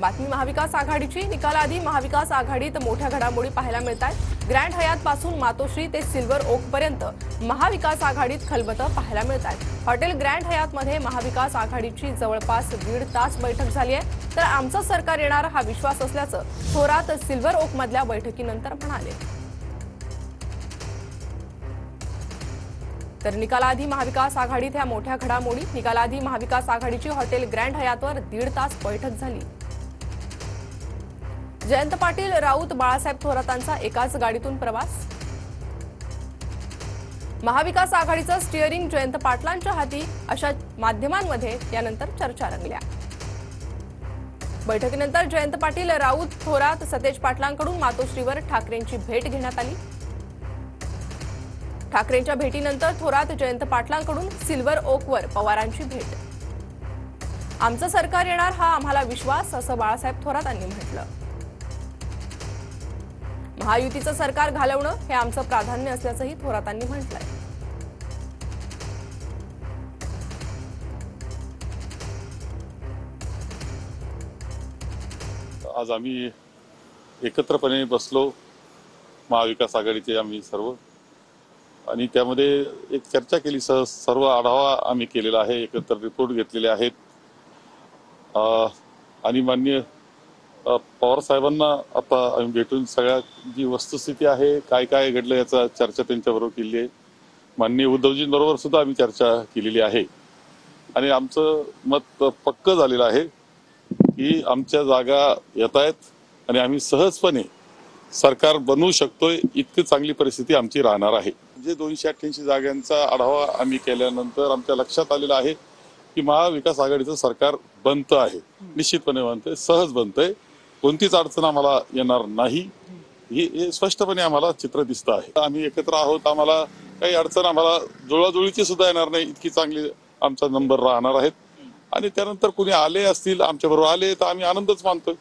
बातमी महाविकास आघाडीची निकालाआधी महाविकास आघाडीत मोठ्या घडामोडी पाहायला मिळतात। ग्रँड हयात पासून मातोश्री ते सिल्वर ओक पर्यंत महाविकास आघाडीत खलबतं पाहायला मिळतात। हॉटेल ग्रँड हयात मध्ये महाविकास आघाडीची जवळपास 1.5 तास बैठक झाली आहे, तर आमचं सरकार येणार हा विश्वास असल्याचं थोरात सिल्वर ओक मधल्या बैठकीनंतर म्हणाले। तर निकालाआधी महाविकास आघाडीत ह्या मोठ्या घडामोडी। निकालाआधी महाविकास आघाडीची हॉटेल ग्रँड हयातवर 1.5 तास बैठक झाली। जयंत पाटील, राऊत, बाळासाहेब थोरातांचा एकाच गाडीतून प्रवास। महाविकास आघाडीचं स्टीअरिंग जयंत पाटलांच्या हाती अशा माध्यमांमध्ये यानंतर चर्चा रंगल्या। बैठकीनंतर जयंत पाटील, राऊत, थोरात, सतेज पाटलांकडून मातोश्रीवर ठाकरेंची भेट घेण्यात आली। ठाकरेंच्या भेटीनंतर थोरात, जयंत पाटलांकडून सिल्वर ओकवर पवारांची भेट। आमचं सरकार येणार हा आम्हाला विश्वास, असं बाळासाहेब थोरातांनी म्हटलं। महायुतीचं सरकार घालवणं हे आमचं प्राधान्य असल्याचंही थोरातांनी म्हटलंय। आज आम्ही एकत्रपणे बसलो, महाविकास आघाडीचे आम्ही सर्व, आणि त्यामध्ये एक चर्चा केली। सर्व आढावा आम्ही केलेला आहे, एकत्र रिपोर्ट घेतलेले आहेत आणि माननीय पवार साहेबांना आता आम्ही भेटून सगळ्या जी वस्तुस्थिती आहे, काय काय घडलं याचा चर्चा त्यांच्याबरोबर केली आहे। माननीय उद्धवजींबरोबर सुद्धा आम्ही चर्चा केलेली आहे आणि आमचं मत पक्क झालेलं आहे की आमच्या जागा येत आहेत आणि आम्ही सहजपणे सरकार बनवू शकतोय, इतकी चांगली परिस्थिती आमची राहणार आहे। जे 288 जागांचा आढावा आम्ही केल्यानंतर आमच्या लक्षात आलेलं आहे की महाविकास आघाडीचं सरकार बनतं आहे, निश्चितपणे बनतंय, सहज बनतंय, कोणतीच अडचण आम्हाला येणार नाही, हे स्पष्टपणे आम्हाला चित्र दिसतं आहे। आम्ही एकत्र आहोत, आम्हाला काही अडचण आम्हाला जुळवाजुळवीची सुद्धा येणार नाही, इतकी चांगली आमचा नंबर राहणार आहेत आणि त्यानंतर कुणी आले असतील आमच्याबरोबर आले तर आम्ही आनंदच मानतोय।